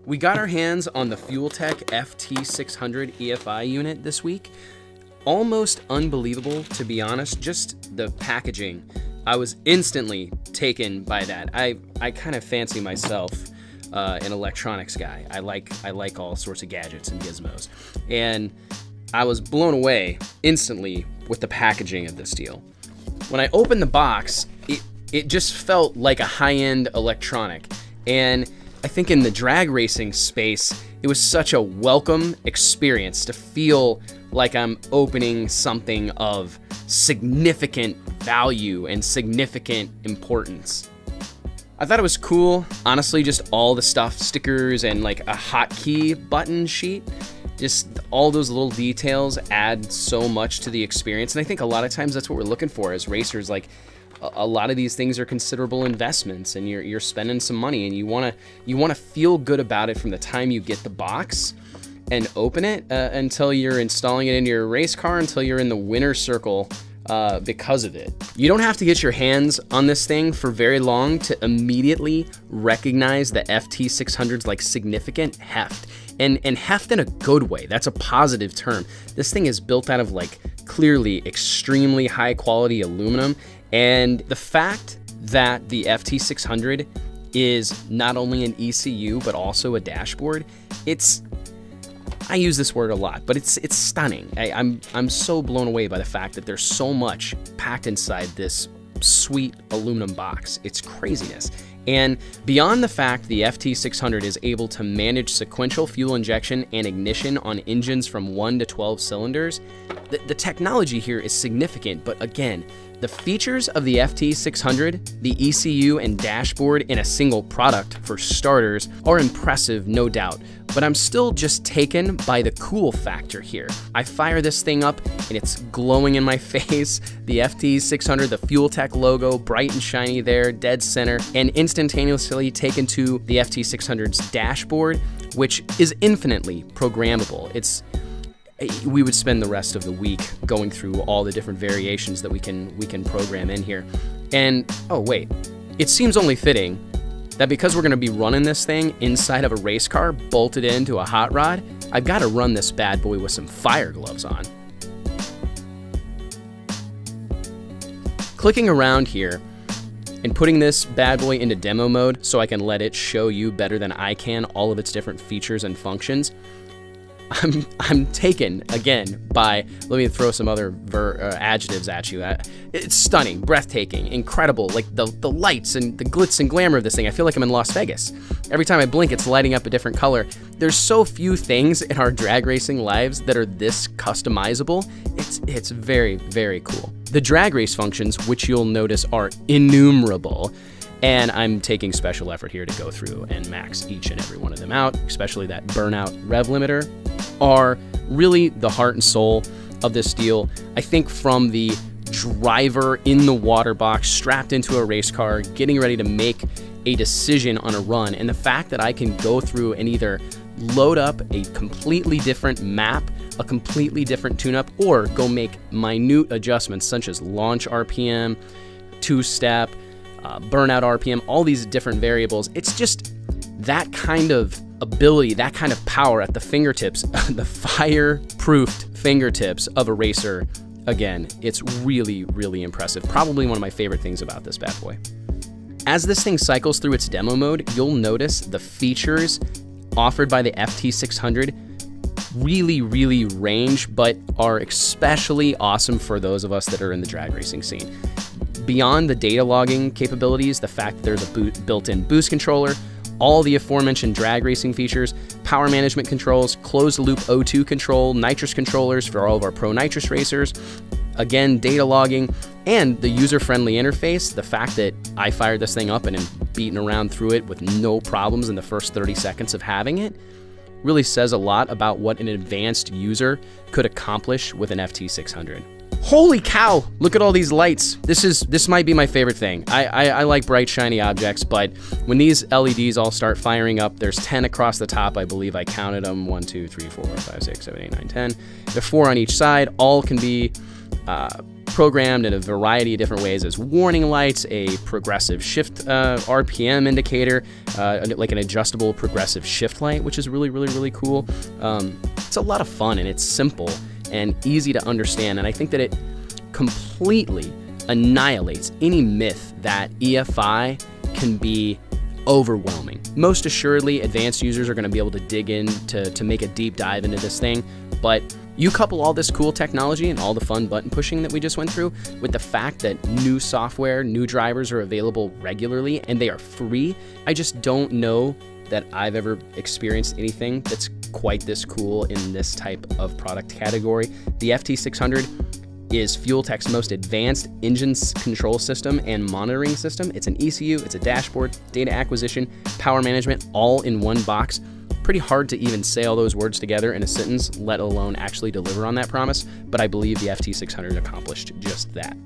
We got our hands on the FuelTech FT600 EFI unit this week. Almost unbelievable, to be honest, just the packaging. I was instantly taken by that. I kind of fancy myself an electronics guy. I like all sorts of gadgets and gizmos. And I was blown away instantly with the packaging of this deal. When I opened the box, it just felt like a high-end electronic. And I think in the drag racing space, it was such a welcome experience to feel like I'm opening something of significant value and significant importance. I thought it was cool, honestly, just all the stuff, stickers and like a hotkey button sheet. Just all those little details add so much to the experience. And I think a lot of times that's what we're looking for as racers. Like, a lot of these things are considerable investments, and you're spending some money, and you want to feel good about it from the time you get the box and open it until you're installing it into your race car, until you're in the winner's circle because of it. You don't have to get your hands on this thing for very long to immediately recognize the FT600's like significant heft. And heft in a good way. That's a positive term. This thing is built out of like clearly extremely high quality aluminum. And the fact that the FT600 is not only an ECU, but also a dashboard, I use this word a lot, but it's stunning. I'm so blown away by the fact that there's so much packed inside this sweet aluminum box. It's craziness. And beyond the fact the FT600 is able to manage sequential fuel injection and ignition on engines from 1 to 12 cylinders, the technology here is significant, but again, the features of the FT600, the ECU and dashboard in a single product for starters are impressive, no doubt, but I'm still just taken by the cool factor here. I fire this thing up and it's glowing in my face. The FT600, the FuelTech logo, bright and shiny there, dead center, and instantaneously taken to the FT600's dashboard, which is infinitely programmable. We would spend the rest of the week going through all the different variations that we can program in here. And oh wait, it seems only fitting that because we're going to be running this thing inside of a race car bolted into a hot rod, I've got to run this bad boy with some fire gloves on. Clicking around here and putting this bad boy into demo mode so I can let it show you better than I can all of its different features and functions, I'm taken again by, let me throw some other adjectives at you. It's stunning, breathtaking, incredible, like the lights and the glitz and glamour of this thing. I feel like I'm in Las Vegas. Every time I blink, it's lighting up a different color. There's so few things in our drag racing lives that are this customizable. It's very, very cool. The drag race functions, which you'll notice are innumerable, and I'm taking special effort here to go through and max each and every one of them out, especially that burnout rev limiter, are really the heart and soul of this deal. I think from the driver in the water box, strapped into a race car, getting ready to make a decision on a run, and the fact that I can go through and either load up a completely different map, a completely different tune-up, or go make minute adjustments such as launch RPM, two-step, burnout RPM, all these different variables. It's just that kind of ability, that kind of power at the fingertips, the fire-proofed fingertips of a racer. Again, it's really, really impressive. Probably one of my favorite things about this bad boy. As this thing cycles through its demo mode, you'll notice the features offered by the FT600 really, really range, but are especially awesome for those of us that are in the drag racing scene. Beyond the data logging capabilities, the fact that there's a built-in boost controller, all the aforementioned drag racing features, power management controls, closed-loop O2 control, nitrous controllers for all of our pro nitrous racers, again, data logging, and the user-friendly interface, the fact that I fired this thing up and am beating around through it with no problems in the first 30 seconds of having it, really says a lot about what an advanced user could accomplish with an FT600. Holy cow, look at all these lights. This might be my favorite thing. I like bright, shiny objects, but when these LEDs all start firing up, there's 10 across the top, I believe I counted them. 1, 2, 3, 4, 5, 6, 7, 8, 9, 10. There are 4 on each side. All can be programmed in a variety of different ways as warning lights, a progressive shift RPM indicator, like an adjustable progressive shift light, which is really cool. It's a lot of fun, and it's simple and easy to understand, and I think that it completely annihilates any myth that EFI can be overwhelming. Most assuredly, advanced users are going to be able to dig in to make a deep dive into this thing, but you couple all this cool technology and all the fun button pushing that we just went through with the fact that new software, new drivers are available regularly and they are free. I just don't know that I've ever experienced anything that's quite this cool in this type of product category. The FT600 is FuelTech's most advanced engine control system and monitoring system. It's an ECU, it's a dashboard, data acquisition, power management, all in one box. Pretty hard to even say all those words together in a sentence, let alone actually deliver on that promise, but I believe the FT600 accomplished just that.